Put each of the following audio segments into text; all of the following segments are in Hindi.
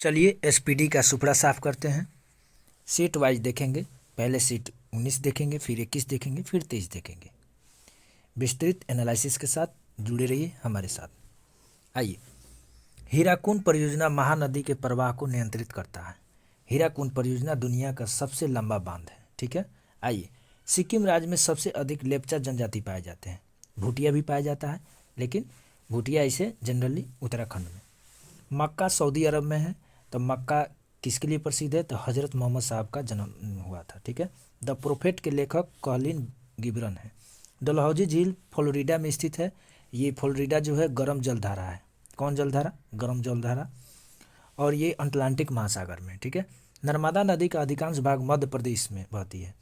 चलिए एसपीडी का सुपड़ा साफ करते हैं। सीट वाइज देखेंगे। पहले सीट 19 देखेंगे, फिर 21 देखेंगे, फिर 23 देखेंगे। विस्तृत एनालिसिस के साथ जुड़े रहिए हमारे साथ। आइए, हीराकुंड परियोजना महानदी के प्रवाह को नियंत्रित करता है। हीराकुंड परियोजना दुनिया का सबसे लंबा बांध है। ठीक है। आइए, सिक्किम राज्य में सबसे अधिक लेप्चा जनजाति पाए जाते हैं। भूटिया भी पाया जाता है, लेकिन भूटिया इसे जनरली उत्तराखंड में। मक्का सऊदी अरब में है, तो मक्का किसके लिए प्रसिद्ध है? तो हज़रत मोहम्मद साहब का जन्म हुआ था। ठीक है। द प्रोफेट के लेखक कॉलिन गिब्रन है। डलहौजी झील फ्लोरिडा में स्थित है। ये फ्लोरिडा जो है गर्म जलधारा है। कौन जलधारा? गर्म जलधारा। और ये अटलांटिक महासागर में। ठीक है। नर्मदा नदी का अधिकांश भाग मध्य प्रदेश में बहती है।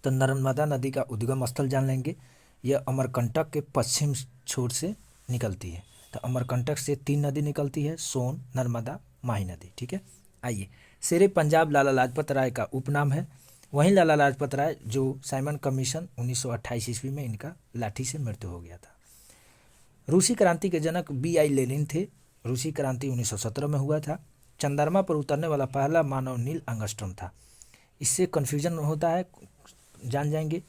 तो नर्मदा नदी का उद्गम स्थल जान लेंगे। यह अमरकंटक के पश्चिम छोर से निकलती है। तो अमरकंटक से 3 नदी निकलती है, सोन, नर्मदा, माही नदी। ठीक है। आइए, शेरे पंजाब लाला लाजपत राय का उपनाम है। वहीं लाला लाजपत राय जो साइमन कमीशन 1928 ईस्वी में इनका लाठी से मृत्यु हो गया था। रूसी क्रांति के जनक B.I. लेनिन थे। रूसी क्रांति 1917 में हुआ था। चंद्रमा पर उतरने वाला पहला मानव नील आर्मस्ट्रांग था। इससे कन्फ्यूजन होता है, जान जाएंगे।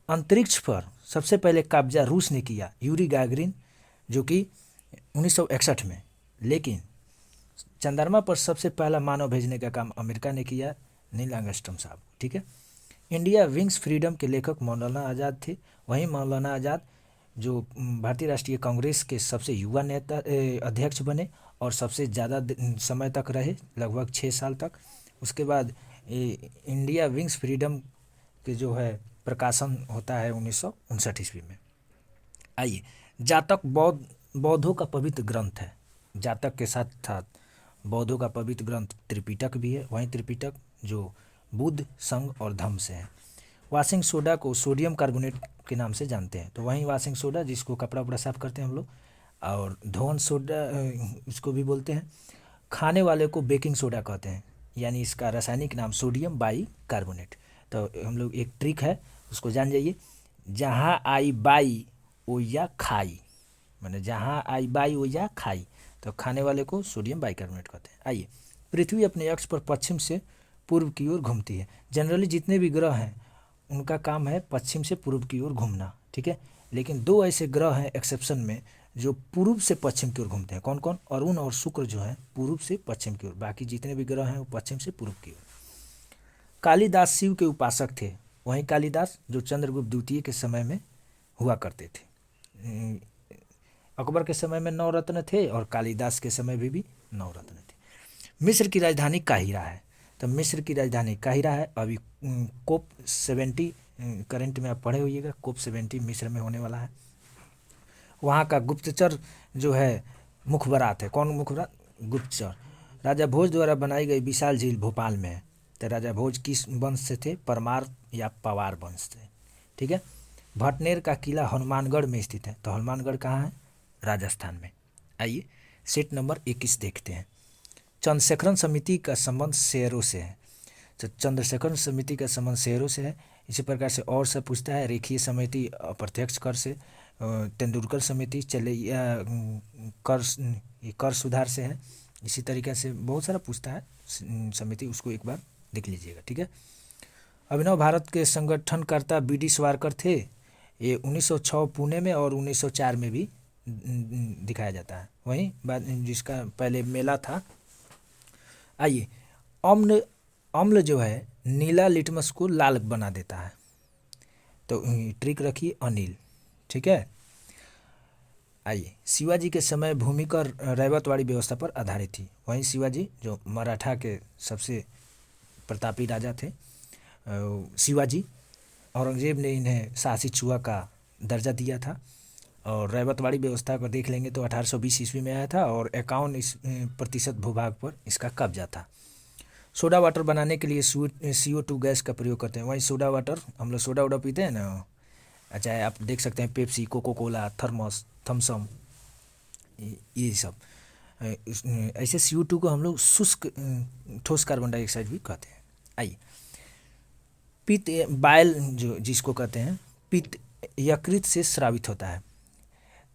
अंतरिक्ष पर सबसे पहले कब्जा रूस ने किया, यूरी गागरिन, जो कि 1961 में। लेकिन चंद्रमा पर सबसे पहला मानव भेजने का काम अमेरिका ने किया, नील आर्मस्ट्रांग साहब। ठीक है। इंडिया विंग्स फ्रीडम के लेखक मौलाना आज़ाद थे। वहीं मौलाना आज़ाद जो भारतीय राष्ट्रीय कांग्रेस के सबसे युवा नेता अध्यक्ष बने और सबसे ज़्यादा समय तक रहे, लगभग 6 साल तक। उसके बाद इंडिया विंग्स फ्रीडम के जो है प्रकाशन होता है 1959 ईस्वी में। आइए, जातक बौद्धों का पवित्र ग्रंथ है। जातक के साथ साथ बौद्धों का पवित्र ग्रंथ त्रिपिटक भी है। वहीं त्रिपिटक जो बुद्ध, संघ और धम्म से है। वाशिंग सोडा को सोडियम कार्बोनेट के नाम से जानते हैं। तो वहीं वाशिंग सोडा जिसको कपड़ा उपड़ा साफ करते हैं हम लोग, और धोवन सोडा इसको भी बोलते हैं। खाने वाले को बेकिंग सोडा कहते हैं, यानी इसका रासायनिक नाम सोडियम बाई कार्बोनेट। तो हम लोग एक ट्रिक है उसको जान जाइए। जहाँ आई बाई ओ या खाई, मैंने जहाँ आई बाई ओ या खाई, तो खाने वाले को सोडियम बाइकार्बोनेट कहते हैं। आइए, पृथ्वी अपने अक्ष पर पश्चिम से पूर्व की ओर घूमती है। जनरली जितने भी ग्रह हैं उनका काम है पश्चिम से पूर्व की ओर घूमना। ठीक है। लेकिन 2 ऐसे ग्रह हैं एक्सेप्शन में जो पूर्व से पश्चिम की ओर घूमते हैं। कौन कौन? अरुण और शुक्र जो है पूर्व से पश्चिम की ओर, बाकी जितने भी ग्रह हैं वो पश्चिम से पूर्व की ओर। कालिदास शिव के उपासक थे। वहीं कालिदास जो चंद्रगुप्त द्वितीय के समय में हुआ करते थे। अकबर के समय में 9 रत्न थे और कालिदास के समय भी 9 रत्न थे। मिस्र की राजधानी काहिरा है। तो मिस्र की राजधानी काहिरा है। अभी कोप 70 करंट में आप पढ़े होइएगा, कोप 70 मिस्र में होने वाला है। वहाँ का गुप्तचर जो है मुखबरात है। कौन मुखबरात? गुप्तचर। राजा भोज द्वारा बनाई गई विशाल झील भोपाल में है। तो राजा भोज किस वंश से थे? परमार या पवार वंश से। ठीक है। भटनेर का किला हनुमानगढ़ में स्थित है। तो हनुमानगढ़ कहाँ है? राजस्थान में। आइए, सेट नंबर 21 देखते हैं। चंद्रशेखरन समिति का संबंध शेयरों से है। तो चंद्रशेखरन समिति का संबंध शेयरों से है। इसी प्रकार से और से पूछता है, रेखीय समिति अप्रत्यक्ष कर से, तेंदुलकर समिति चले कर सुधार से है। इसी तरीके से बहुत सारा पूछता है समिति, उसको एक बार देख लीजिएगा। ठीक है। अभिनव भारत के संगठनकर्ता B.D. सावरकर थे। ये 1906 पुणे में और 1904 में भी दिखाया जाता है। वहीं बाद जिसका पहले मेला था। आइए, अम्ल जो है नीला लिटमस को लाल बना देता है। तो ट्रिक रखिए अनिल। ठीक है। आइए, शिवाजी के समय भूमि कर रैवतवाड़ी व्यवस्था पर आधारित थी। वहीं शिवाजी जो मराठा के सबसे प्रतापी राजा थे, शिवाजी, औरंगजेब ने इन्हें शासी चुहा का दर्जा दिया था। और रैवतवाड़ी व्यवस्था को देख लेंगे तो 1820 ईस्वी में आया था और 51% भूभाग पर इसका कब्जा था। सोडा वाटर बनाने के लिए CO2 गैस का प्रयोग करते हैं। वहीं सोडा वाटर हम लोग सोडा वोडा पीते हैं ना, अच्छा है, आप देख सकते हैं Pepsi, Coca Cola, Thermos, Thums Up, ये सब। ऐसे CO2 को हम लोग शुष्क ठोस कार्बन डाइऑक्साइड भी कहते हैं। आइए, पित्त बाइल जो जिसको कहते हैं, पित्त यकृत से स्रावित होता है।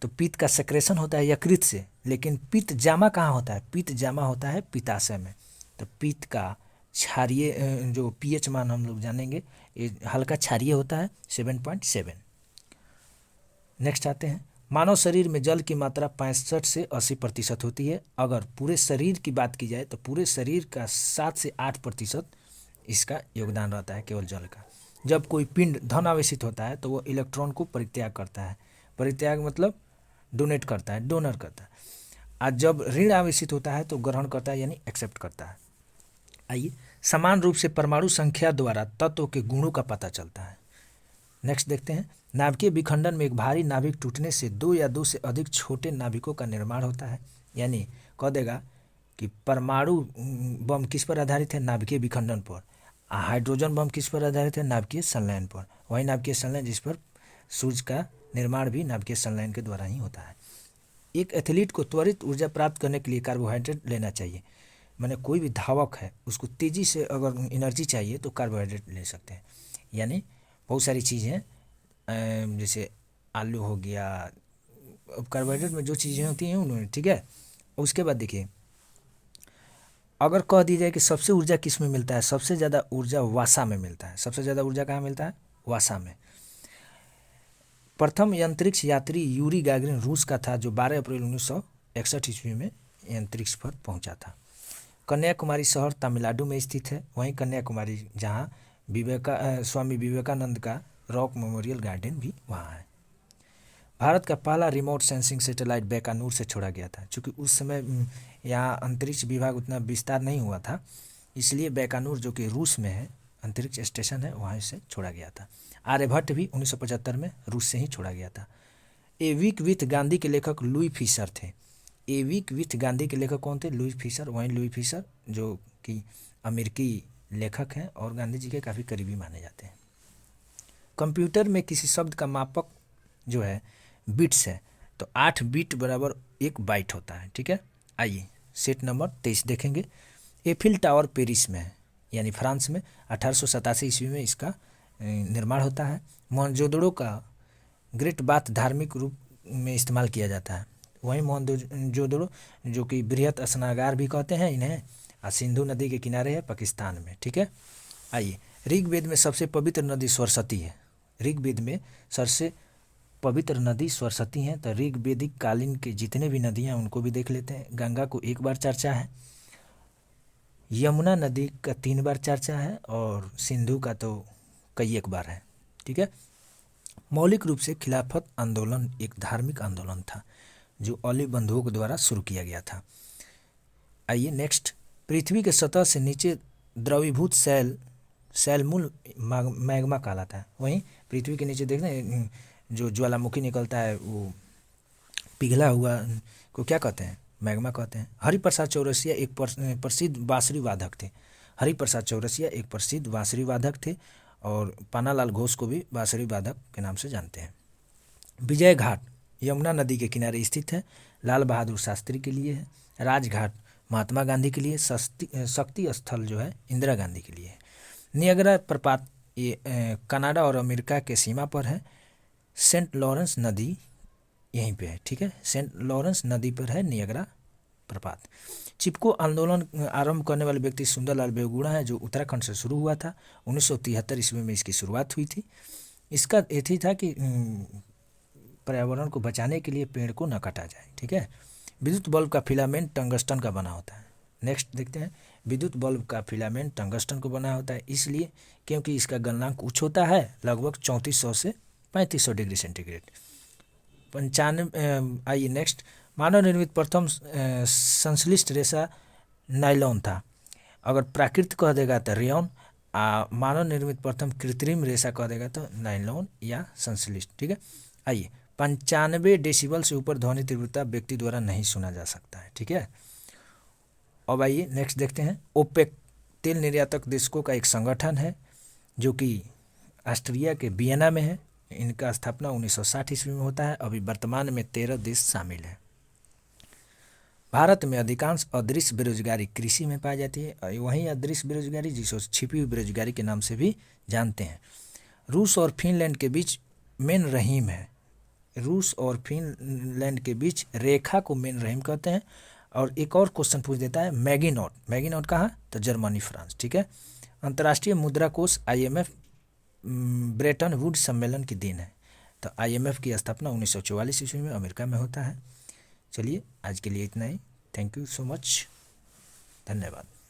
तो पित्त का सेक्रेशन होता है यकृत से, लेकिन पित्त जामा कहाँ होता है? पित्त जामा होता है पित्ताशय में। तो पित्त का क्षारीय जो पीएच मान हम लोग जानेंगे, ये हल्का क्षारीय होता है 7.7। नेक्स्ट आते हैं, मानव शरीर में जल की मात्रा 65 से 80% होती है। अगर पूरे शरीर की बात की जाए तो पूरे शरीर का 7 से 8% इसका योगदान रहता है केवल जल का। जब कोई पिंड धन आवेशित होता है तो वो इलेक्ट्रॉन को परित्याग करता है। परित्याग मतलब डोनेट करता है, डोनर करता है। और जब ऋण आवेशित होता है तो ग्रहण करता है, यानी एक्सेप्ट करता है। आइए, समान रूप से परमाणु संख्या द्वारा तत्व के गुणों का पता चलता है। नेक्स्ट देखते हैं, नाभिकीय विखंडन में एक भारी नाभिक टूटने से 2 या 2 से अधिक छोटे नाभिकों का निर्माण होता है। यानी कह देगा कि परमाणु बम किस पर आधारित है? नाभिकीय विखंडन पर। हाइड्रोजन बम किस पर आधारित है? नाभिकीय संलयन पर। वही नाभिकीय संलयन जिस पर सूर्य का निर्माण भी नाभिकीय संलयन के द्वारा ही होता है। एक एथलीट को त्वरित ऊर्जा प्राप्त करने के लिए कार्बोहाइड्रेट लेना चाहिए। मैंने कोई भी धावक है उसको तेज़ी से अगर एनर्जी चाहिए तो कार्बोहाइड्रेट ले सकते हैं। यानी बहुत सारी चीज़ें जैसे आलू हो गया, अब कार्बोहाइड्रेट में जो चीज़ें होती हैं उन्होंने, ठीक है। उसके बाद देखिए, अगर कह दी जाए कि सबसे ऊर्जा किस में मिलता है? सबसे ज़्यादा ऊर्जा वसा में मिलता है। सबसे ज़्यादा ऊर्जा कहाँ मिलता है? वसा में। प्रथम अंतरिक्ष यात्री यूरी गागरिन रूस का था, जो 12 अप्रैल 1961 ईस्वी में अंतरिक्ष पर पहुंचा था। कन्याकुमारी शहर तमिलनाडु में स्थित है। वहीं कन्याकुमारी जहां स्वामी विवेकानंद का रॉक मेमोरियल गार्डन भी वहाँ है। भारत का पहला रिमोट सेंसिंग सैटेलाइट बीकानेर से छोड़ा गया था। चूँकि उस समय यहाँ अंतरिक्ष विभाग उतना विस्तार नहीं हुआ था, इसलिए बीकानेर जो कि रूस में है अंतरिक्ष स्टेशन है, वहाँ से छोड़ा गया था। आर्यभट्ट भी 1975 में रूस से ही छोड़ा गया था। ए वीक विथ गांधी के लेखक लुई फिशर थे। ए वीक विथ गांधी के लेखक कौन थे? Louis Fischer. वहीं लुई फिशर जो कि अमेरिकी लेखक हैं और गांधी जी के काफ़ी करीबी माने जाते हैं। कंप्यूटर में किसी शब्द का मापक जो है बिट्स है, तो 8 बिट बराबर 1 बाइट होता है, ठीक है। आइए सेट नंबर 23 देखेंगे। एफिल टावर पेरिस में है, यानी फ्रांस में। 1887 ईस्वी में इसका निर्माण होता है। मोहनजोदड़ो का ग्रेट बाथ धार्मिक रूप में इस्तेमाल किया जाता है। वहीं मोहनजोदड़ो जो कि बृहत स्नागार भी कहते हैं इन्हें, सिंधु नदी के किनारे है पाकिस्तान में, ठीक है। आइए, ऋग्वेद में सबसे पवित्र नदी सरस्वती है। ऋग्वेद में सबसे पवित्र नदी सरस्वती है। तो ऋग्वेदिक कालीन के जितने भी नदियाँ उनको भी देख लेते हैं। गंगा को 1 बार चर्चा है, यमुना नदी का 3 बार चर्चा है और सिंधु का तो कई एक बार है, ठीक है। मौलिक रूप से खिलाफत आंदोलन एक धार्मिक आंदोलन था जो अली बंधुओं के द्वारा शुरू किया गया था। आइए नेक्स्ट, पृथ्वी के सतह से नीचे द्रवीभूत सैलमूल मैग्मा कहलाता है। वहीं पृथ्वी के नीचे देखते हैं जो ज्वालामुखी निकलता है, वो पिघला हुआ को क्या कहते हैं? मैग्मा कहते हैं। हरिप्रसाद चौरसिया एक प्रसिद्ध बांसुरी वादक थे। हरिप्रसाद चौरसिया एक प्रसिद्ध बांसुरी वादक थे और पानालाल घोष को भी बांसुरी वादक के नाम से जानते हैं। विजय घाट यमुना नदी के किनारे स्थित है। लाल बहादुर शास्त्री के लिए है। राजघाट महात्मा गांधी के लिए। शक्ति स्थल जो है इंदिरा गांधी के लिए है। नियाग्रा प्रपात ये कनाडा और अमेरिका के सीमा पर है। सेंट लॉरेंस नदी यहीं पे है, ठीक है। सेंट लॉरेंस नदी पर है नियाग्रा प्रपात। चिपको आंदोलन आरंभ करने वाले व्यक्ति सुंदरलाल बेगुड़ा है, जो उत्तराखंड से शुरू हुआ था। 1973 ईस्वी में इसकी शुरुआत हुई थी। इसका एथी था कि पर्यावरण को बचाने के लिए पेड़ को न काटा जाए, ठीक है। विद्युत बल्ब का फिलामेंट टंगस्टन का बना होता है। नेक्स्ट देखते हैं, विद्युत बल्ब का फिलामेंट टंगस्टन को बना होता है इसलिए क्योंकि इसका गलनांक उच्च होता है, लगभग 3400 से 3500 डिग्री सेंटीग्रेड। 95। आइए नेक्स्ट, मानव निर्मित प्रथम संश्लिष्ट रेशा नायलॉन था। अगर प्राकृतिक कह देगा तो रेयॉन, मानव निर्मित प्रथम कृत्रिम रेशा कह देगा तो नायलॉन या संश्लिष्ट, ठीक है। आइए, 95 डेसिबल से ऊपर ध्वनि तीव्रता व्यक्ति द्वारा नहीं सुना जा सकता है, ठीक है। अब आइए नेक्स्ट देखते हैं, ओपेक तेल निर्यातक देशों का एक संगठन है जो कि ऑस्ट्रिया के वियना में है। इनका स्थापना 1960 ईस्वी में होता है। अभी वर्तमान में 13 देश शामिल है। भारत में अधिकांश अदृश्य बेरोजगारी कृषि में पाई जाती है। वहीं अदृश्य बेरोजगारी जिसको छिपी हुई बेरोजगारी के नाम से भी जानते हैं। रूस और फिनलैंड के बीच मेन रहीम है। रूस और फिनलैंड के बीच रेखा को मेनरहेम कहते हैं। और एक और क्वेश्चन पूछ देता है, मैगिनॉट, मैगिनॉट कहाँ, तो जर्मनी फ्रांस, ठीक है। अंतर्राष्ट्रीय मुद्रा कोष IMF ब्रेटन वुड सम्मेलन की देन है। तो IMF की स्थापना 1944 ईस्वी में अमेरिका में होता है। चलिए आज के लिए इतना ही। थैंक यू सो मच, धन्यवाद।